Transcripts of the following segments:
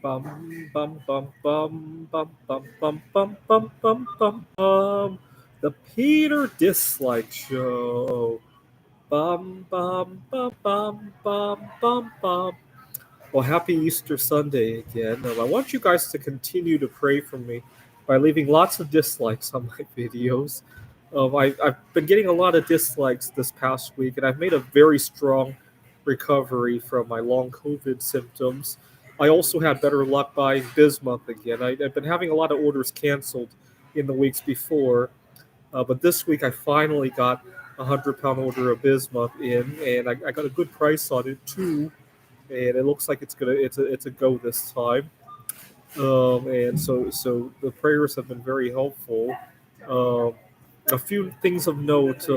Bum bum bum bum bum bum bum bum bum bum bum bum. The Peter Dislike Show. Bum bum bum bum bum bum bum. Well, happy Easter Sunday again. I want you guys to continue to pray for me by leaving lots of dislikes on my videos. I've been getting a lot of dislikes this past week, and I've made a very strong recovery from my long COVID symptoms. I also had better luck buying Bismuth again. I've been having a lot of orders canceled in the weeks before, but this week I finally got a 100 pound order of Bismuth in, and I got a good price on it too, and it looks like it's a go this time. And so the prayers have been very helpful. Um, a few things of note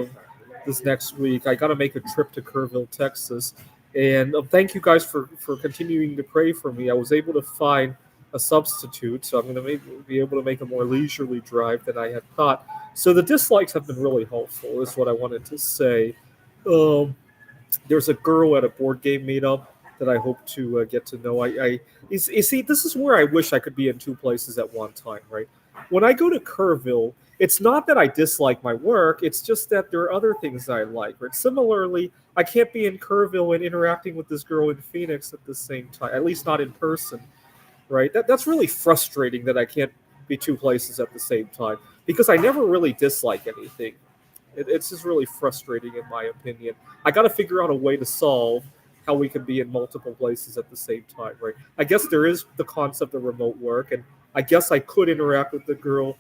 this next week. I got to make a trip to Kerrville, Texas, and thank you guys for continuing to pray for me. I was able to find a substitute, so I'm going to be able to make a more leisurely drive than I had thought. So the dislikes have been really helpful, is what I wanted to say. Um, there's a girl at a board game meetup that I hope to get to know. You see, this is where I wish I could be in two places at one time, right? When I go to Kerrville, it's not that I dislike my work; it's just that there are other things I like. Right? Similarly, I can't be in Kerrville and interacting with this girl in Phoenix at the same time, at least not in person, right? That's really frustrating that I can't be two places at the same time because I never really dislike anything. It's just really frustrating, in my opinion. I got to figure out a way to solve how we can be in multiple places at the same time, right? I guess there is the concept of remote work, and I guess I could interact with the girl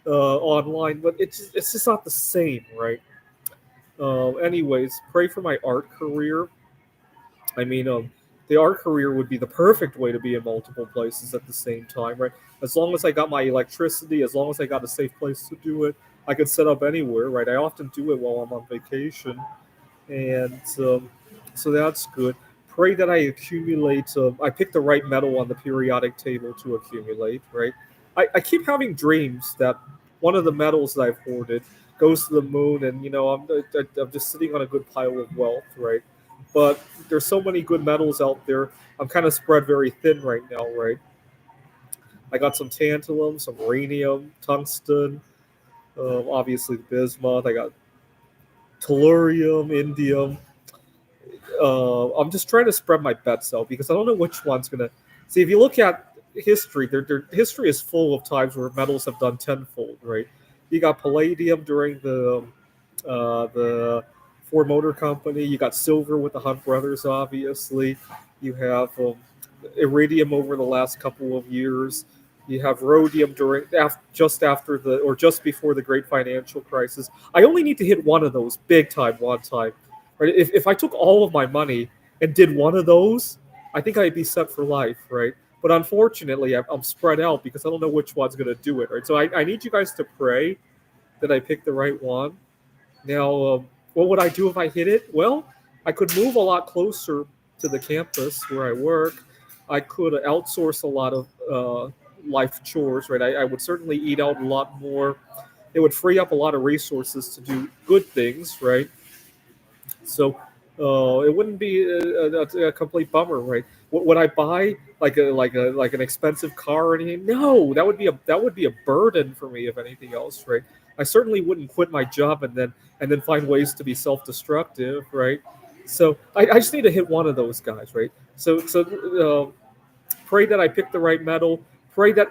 online, but it's just not the same, right? Anyways, pray for my art career. I mean, the art career would be the perfect way to be in multiple places at the same time, right? As long as I got my electricity, as long as I got a safe place to do it, I could set up anywhere, right? I often do it while I'm on vacation, and so that's good. Pray that I accumulate. I pick the right metal on the periodic table to accumulate, right? I keep having dreams that one of the metals that I've hoarded goes to the moon, and I'm just sitting on a good pile of wealth, right? But there's so many good metals out there. I'm kind of spread very thin right now, right? I got some tantalum, some rhenium, tungsten, obviously the bismuth. I got tellurium, indium. I'm just trying to spread my bets out because I don't know which one's gonna. See, if you look at history, their history is full of times where metals have done tenfold, right? You got palladium during the Ford Motor Company. You got silver with the Hunt brothers, obviously. You have iridium over the last couple of years. You have rhodium just after the or just before the Great Financial Crisis. I only need to hit one of those big time one time. Right? If I took all of my money and did one of those, I think I'd be set for life, right? But unfortunately, I'm spread out because I don't know which one's going to do it, right? So I need you guys to pray that I pick the right one. Now, what would I do if I hit it? Well, I could move a lot closer to the campus where I work. I could outsource a lot of life chores, right? I would certainly eat out a lot more. It would free up a lot of resources to do good things, right? So it wouldn't be a complete bummer, right? Would I buy like an expensive car or anything? No, that would be a burden for me if anything else, right? I certainly wouldn't quit my job and then find ways to be self-destructive, right? So I just need to hit one of those guys, right? Pray that I pick the right metal.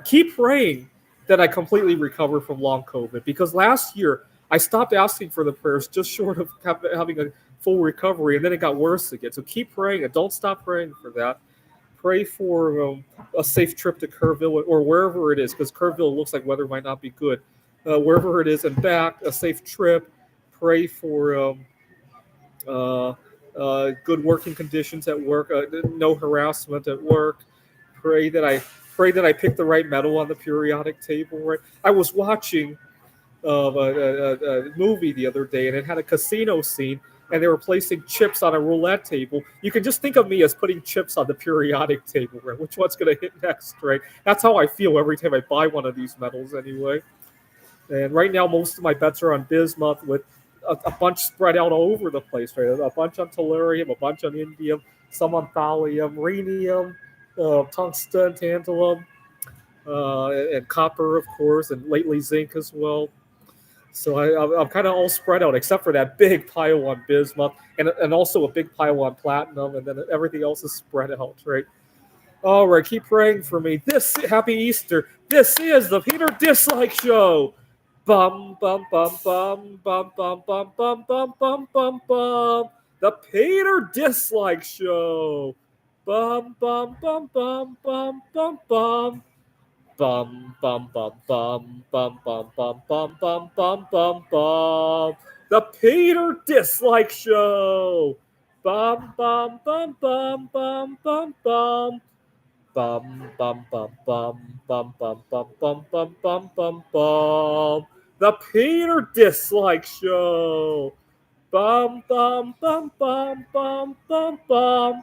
Keep praying that I completely recover from long COVID. Because last year I stopped asking for the prayers just short of having a full recovery, and then it got worse again. So keep praying and don't stop praying for that. Pray for a safe trip to Kerrville or wherever it is, because Kerrville looks like weather might not be good. Wherever it is and back, a safe trip. Pray for uh, good working conditions at work, no harassment at work. Pray that I pray that I pick the right metal on the periodic table. Right. I was watching a movie the other day, and it had a casino scene, and they were placing chips on a roulette table. You can just think of me as putting chips on the periodic table. Right. Which one's going to hit next? Right. That's how I feel every time I buy one of these metals. Anyway. And right now, most of my bets are on bismuth with a bunch spread out all over the place, right? A bunch on tellurium, a bunch on indium, some on thallium, rhenium, tungsten, tantalum, and copper, of course, and lately zinc as well. So I'm kind of all spread out, except for that big pile on bismuth, and also a big pile on platinum, and then everything else is spread out, right? All right, keep praying for me. This Happy Easter. This is the Peter Dislike Show. Bum bum bum bum bum bum bum bum bum bum bum bum. The Peter Dislike Show. Bum bum bum bum bum bum bum. Bum bum bum bum bum bum bum bum bum bum bum bum. The Peter Dislike Show. Bum bum bum bum bum bum bum. Bum bum bum bum bum bum bum bum bum bum bum bum. The Peter Dislike Show. Bum bum bum bum bum bum bum.